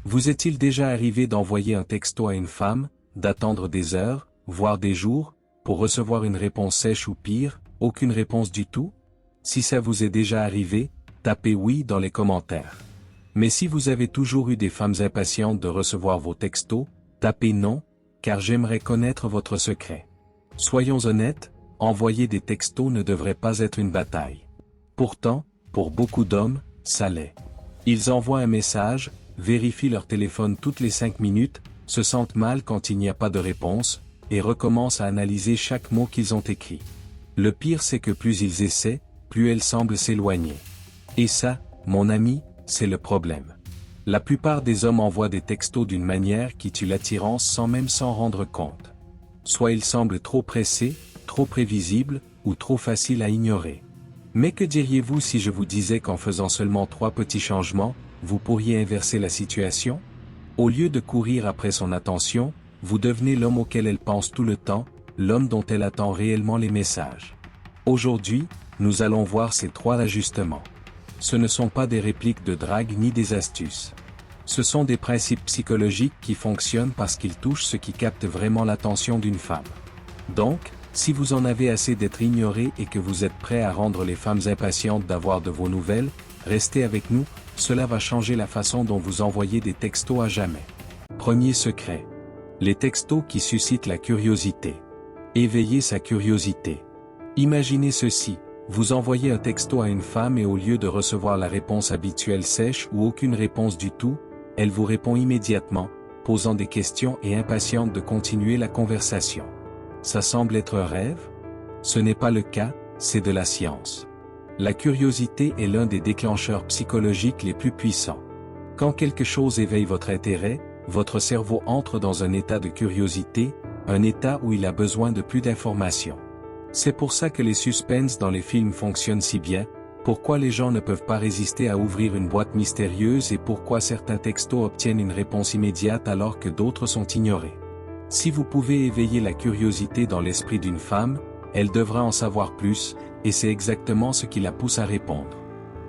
Vous est-il déjà arrivé d'envoyer un texto à une femme, d'attendre des heures, voire des jours, pour recevoir une réponse sèche ou pire, aucune réponse du tout? Si ça vous est déjà arrivé, tapez oui dans les commentaires. Mais si vous avez toujours eu des femmes impatientes de recevoir vos textos, tapez non, car j'aimerais connaître votre secret. Soyons honnêtes, envoyer des textos ne devrait pas être une bataille. Pourtant, pour beaucoup d'hommes, ça l'est. Ils envoient un message, vérifient leur téléphone toutes les 5 minutes, se sentent mal quand il n'y a pas de réponse, et recommencent à analyser chaque mot qu'ils ont écrit. Le pire c'est que plus ils essaient, plus elles semblent s'éloigner. Et ça, mon ami, c'est le problème. La plupart des hommes envoient des textos d'une manière qui tue l'attirance sans même s'en rendre compte. Soit ils semblent trop pressés, trop prévisibles, ou trop faciles à ignorer. Mais que diriez-vous si je vous disais qu'en faisant seulement 3 petits changements, vous pourriez inverser la situation? Au lieu de courir après son attention, vous devenez l'homme auquel elle pense tout le temps, l'homme dont elle attend réellement les messages. Aujourd'hui, nous allons voir ces 3 ajustements. Ce ne sont pas des répliques de drague ni des astuces. Ce sont des principes psychologiques qui fonctionnent parce qu'ils touchent ce qui capte vraiment l'attention d'une femme. Donc, si vous en avez assez d'être ignoré et que vous êtes prêt à rendre les femmes impatientes d'avoir de vos nouvelles, restez avec nous, cela va changer la façon dont vous envoyez des textos à jamais. Premier secret. Les textos qui suscitent la curiosité. Éveillez sa curiosité. Imaginez ceci, vous envoyez un texto à une femme et au lieu de recevoir la réponse habituelle sèche ou aucune réponse du tout, elle vous répond immédiatement, posant des questions et impatiente de continuer la conversation. Ça semble être un rêve? Ce n'est pas le cas, c'est de la science. La curiosité est l'un des déclencheurs psychologiques les plus puissants. Quand quelque chose éveille votre intérêt, votre cerveau entre dans un état de curiosité, un état où il a besoin de plus d'informations. C'est pour ça que les suspens dans les films fonctionnent si bien, pourquoi les gens ne peuvent pas résister à ouvrir une boîte mystérieuse et pourquoi certains textos obtiennent une réponse immédiate alors que d'autres sont ignorés. Si vous pouvez éveiller la curiosité dans l'esprit d'une femme, elle devra en savoir plus, et c'est exactement ce qui la pousse à répondre.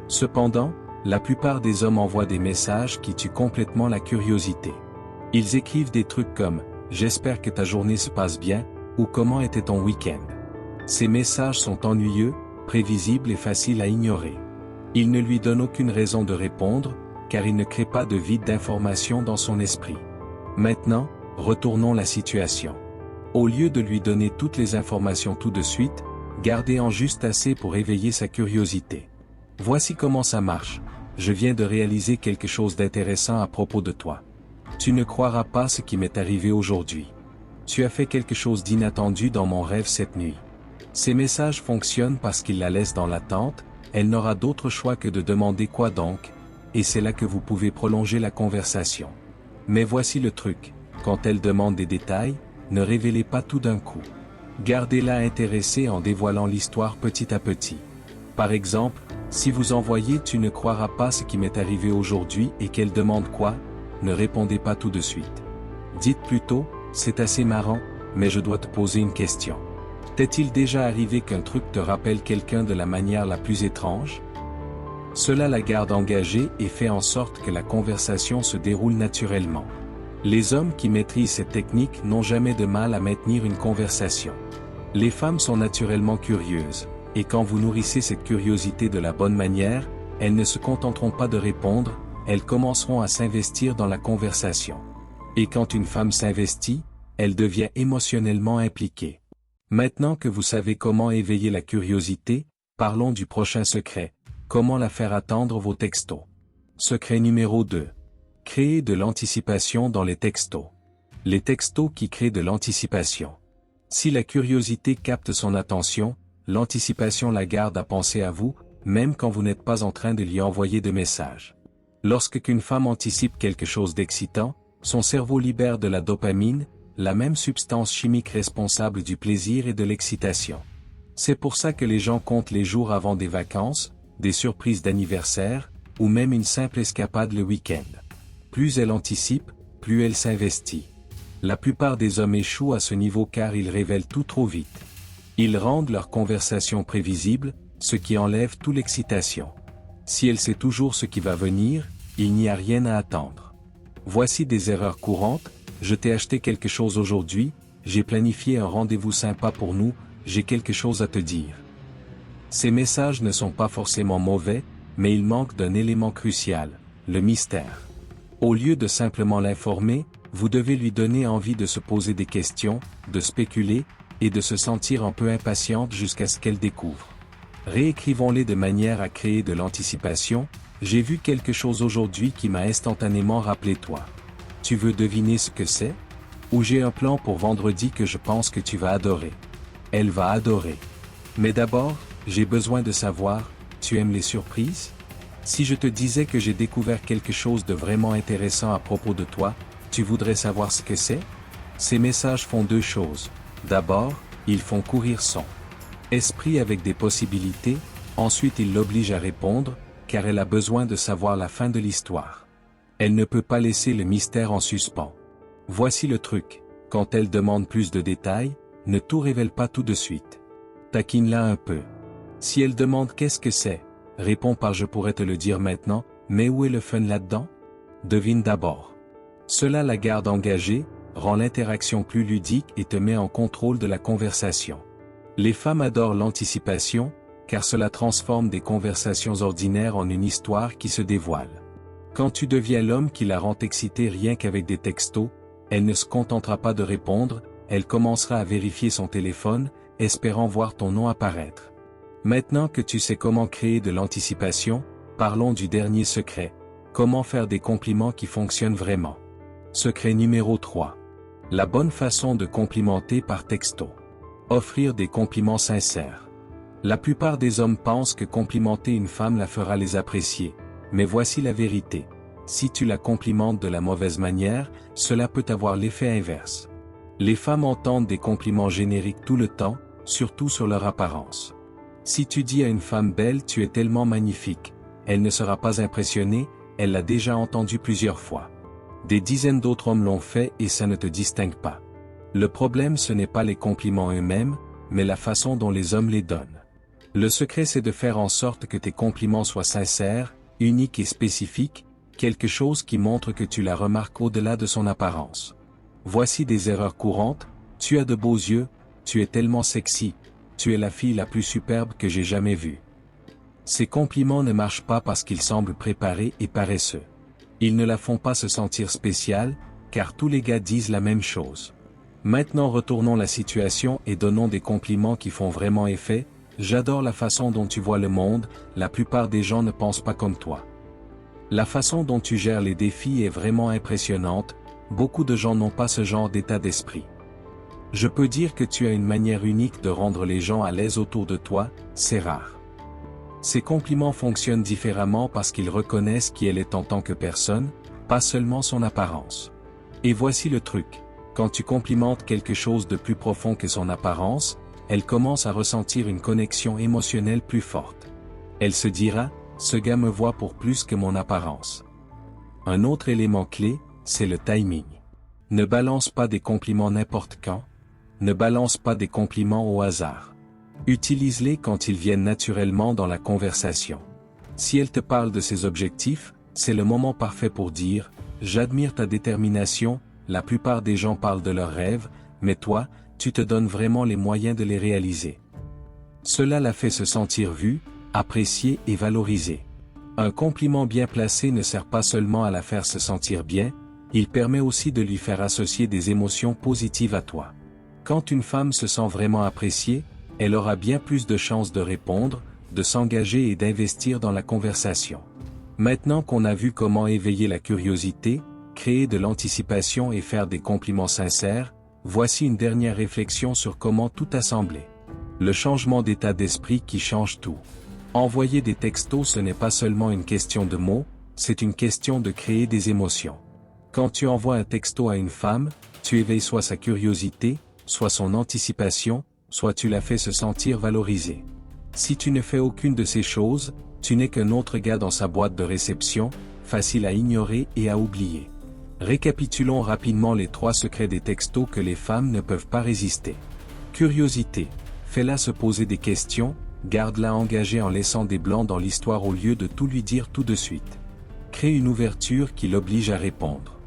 Cependant, la plupart des hommes envoient des messages qui tuent complètement la curiosité. Ils écrivent des trucs comme « J'espère que ta journée se passe bien » ou « Comment était ton week-end ?» Ces messages sont ennuyeux, prévisibles et faciles à ignorer. Ils ne lui donnent aucune raison de répondre, car ils ne créent pas de vide d'information dans son esprit. Maintenant, retournons la situation. Au lieu de lui donner toutes les informations tout de suite, gardez-en juste assez pour éveiller sa curiosité. Voici comment ça marche. Je viens de réaliser quelque chose d'intéressant à propos de toi. Tu ne croiras pas ce qui m'est arrivé aujourd'hui. Tu as fait quelque chose d'inattendu dans mon rêve cette nuit. Ces messages fonctionnent parce qu'ils la laissent dans l'attente, elle n'aura d'autre choix que de demander quoi donc, et c'est là que vous pouvez prolonger la conversation. Mais voici le truc, quand elle demande des détails, ne révélez pas tout d'un coup. Gardez-la intéressée en dévoilant l'histoire petit à petit. Par exemple, si vous envoyez « Tu ne croiras pas ce qui m'est arrivé aujourd'hui » et qu'elle demande quoi, ne répondez pas tout de suite. Dites plutôt « C'est assez marrant, mais je dois te poser une question. T'est-il déjà arrivé qu'un truc te rappelle quelqu'un de la manière la plus étrange ?» Cela la garde engagée et fait en sorte que la conversation se déroule naturellement. Les hommes qui maîtrisent cette technique n'ont jamais de mal à maintenir une conversation. Les femmes sont naturellement curieuses, et quand vous nourrissez cette curiosité de la bonne manière, elles ne se contenteront pas de répondre, elles commenceront à s'investir dans la conversation. Et quand une femme s'investit, elle devient émotionnellement impliquée. Maintenant que vous savez comment éveiller la curiosité, parlons du prochain secret, comment la faire attendre vos textos. Secret numéro 2. Créer de l'anticipation dans les textos. Les textos qui créent de l'anticipation. Si la curiosité capte son attention, l'anticipation la garde à penser à vous, même quand vous n'êtes pas en train de lui envoyer de messages. Lorsqu'une femme anticipe quelque chose d'excitant, son cerveau libère de la dopamine, la même substance chimique responsable du plaisir et de l'excitation. C'est pour ça que les gens comptent les jours avant des vacances, des surprises d'anniversaire, ou même une simple escapade le week-end. Plus elle anticipe, plus elle s'investit. La plupart des hommes échouent à ce niveau car ils révèlent tout trop vite. Ils rendent leur conversation prévisible, ce qui enlève toute l'excitation. Si elle sait toujours ce qui va venir, il n'y a rien à attendre. Voici des erreurs courantes: je t'ai acheté quelque chose aujourd'hui, j'ai planifié un rendez-vous sympa pour nous, j'ai quelque chose à te dire. Ces messages ne sont pas forcément mauvais, mais ils manquent d'un élément crucial, le mystère. Au lieu de simplement l'informer, vous devez lui donner envie de se poser des questions, de spéculer, et de se sentir un peu impatiente jusqu'à ce qu'elle découvre. Réécrivons-les de manière à créer de l'anticipation. J'ai vu quelque chose aujourd'hui qui m'a instantanément rappelé toi. Tu veux deviner ce que c'est? Ou j'ai un plan pour vendredi que je pense que tu vas adorer. Elle va adorer. Mais d'abord, j'ai besoin de savoir, tu aimes les surprises? Si je te disais que j'ai découvert quelque chose de vraiment intéressant à propos de toi, tu voudrais savoir ce que c'est? Ces messages font deux choses. D'abord, ils font courir son esprit avec des possibilités, ensuite ils l'obligent à répondre, car elle a besoin de savoir la fin de l'histoire. Elle ne peut pas laisser le mystère en suspens. Voici le truc, quand elle demande plus de détails, ne tout révèle pas tout de suite. Taquine-la un peu. Si elle demande qu'est-ce que c'est, réponds par je pourrais te le dire maintenant, mais où est le fun là-dedans? Devine d'abord. Cela la garde engagée, rend l'interaction plus ludique et te met en contrôle de la conversation. Les femmes adorent l'anticipation, car cela transforme des conversations ordinaires en une histoire qui se dévoile. Quand tu deviens l'homme qui la rend excitée rien qu'avec des textos, elle ne se contentera pas de répondre, elle commencera à vérifier son téléphone, espérant voir ton nom apparaître. Maintenant que tu sais comment créer de l'anticipation, parlons du dernier secret. Comment faire des compliments qui fonctionnent vraiment. Secret numéro 3. La bonne façon de complimenter par texto. Offrir des compliments sincères. La plupart des hommes pensent que complimenter une femme la fera les apprécier, mais voici la vérité. Si tu la complimentes de la mauvaise manière, cela peut avoir l'effet inverse. Les femmes entendent des compliments génériques tout le temps, surtout sur leur apparence. Si tu dis à une femme belle tu es tellement magnifique, elle ne sera pas impressionnée, elle l'a déjà entendu plusieurs fois. Des dizaines d'autres hommes l'ont fait et ça ne te distingue pas. Le problème ce n'est pas les compliments eux-mêmes, mais la façon dont les hommes les donnent. Le secret c'est de faire en sorte que tes compliments soient sincères, uniques et spécifiques, quelque chose qui montre que tu la remarques au-delà de son apparence. Voici des erreurs courantes: tu as de beaux yeux, tu es tellement sexy, tu es la fille la plus superbe que j'ai jamais vue. Ces compliments ne marchent pas parce qu'ils semblent préparés et paresseux. Ils ne la font pas se sentir spéciale, car tous les gars disent la même chose. Maintenant retournons la situation et donnons des compliments qui font vraiment effet. J'adore la façon dont tu vois le monde, la plupart des gens ne pensent pas comme toi. La façon dont tu gères les défis est vraiment impressionnante, beaucoup de gens n'ont pas ce genre d'état d'esprit. Je peux dire que tu as une manière unique de rendre les gens à l'aise autour de toi, c'est rare. Ces compliments fonctionnent différemment parce qu'ils reconnaissent qui elle est en tant que personne, pas seulement son apparence. Et voici le truc, quand tu complimentes quelque chose de plus profond que son apparence, elle commence à ressentir une connexion émotionnelle plus forte. Elle se dira, ce gars me voit pour plus que mon apparence. Un autre élément clé, c'est le timing. Ne balance pas des compliments n'importe quand, ne balance pas des compliments au hasard. Utilise-les quand ils viennent naturellement dans la conversation. Si elle te parle de ses objectifs, c'est le moment parfait pour dire « J'admire ta détermination », la plupart des gens parlent de leurs rêves, mais toi, tu te donnes vraiment les moyens de les réaliser. Cela la fait se sentir vue, appréciée et valorisée. Un compliment bien placé ne sert pas seulement à la faire se sentir bien, il permet aussi de lui faire associer des émotions positives à toi. Quand une femme se sent vraiment appréciée, elle aura bien plus de chances de répondre, de s'engager et d'investir dans la conversation. Maintenant qu'on a vu comment éveiller la curiosité, créer de l'anticipation et faire des compliments sincères, voici une dernière réflexion sur comment tout assembler. Le changement d'état d'esprit qui change tout. Envoyer des textos ce n'est pas seulement une question de mots, c'est une question de créer des émotions. Quand tu envoies un texto à une femme, tu éveilles soit sa curiosité, soit son anticipation, soit tu la fais se sentir valorisée. Si tu ne fais aucune de ces choses, tu n'es qu'un autre gars dans sa boîte de réception, facile à ignorer et à oublier. Récapitulons rapidement les 3 secrets des textos que les femmes ne peuvent pas résister. Curiosité. Fais-la se poser des questions, garde-la engagée en laissant des blancs dans l'histoire au lieu de tout lui dire tout de suite. Crée une ouverture qui l'oblige à répondre.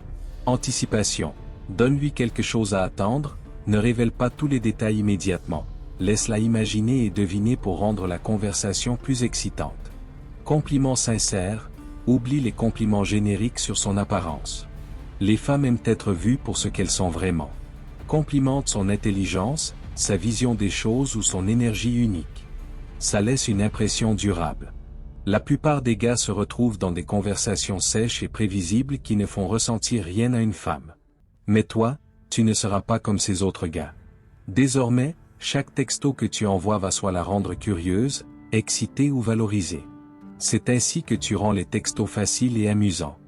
Anticipation. Donne-lui quelque chose à attendre, ne révèle pas tous les détails immédiatement. Laisse-la imaginer et deviner pour rendre la conversation plus excitante. Compliments sincères. Oublie les compliments génériques sur son apparence. Les femmes aiment être vues pour ce qu'elles sont vraiment. Complimente son intelligence, sa vision des choses ou son énergie unique. Ça laisse une impression durable. La plupart des gars se retrouvent dans des conversations sèches et prévisibles qui ne font ressentir rien à une femme. Mais toi, tu ne seras pas comme ces autres gars. Désormais, chaque texto que tu envoies va soit la rendre curieuse, excitée ou valorisée. C'est ainsi que tu rends les textos faciles et amusants.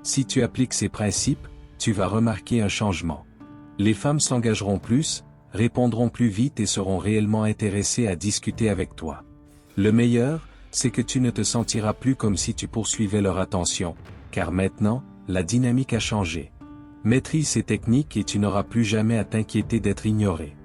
Si tu appliques ces principes, tu vas remarquer un changement. Les femmes s'engageront plus, répondront plus vite et seront réellement intéressées à discuter avec toi. Le meilleur, c'est que tu ne te sentiras plus comme si tu poursuivais leur attention, car maintenant, la dynamique a changé. Maîtrise ces techniques et tu n'auras plus jamais à t'inquiéter d'être ignoré.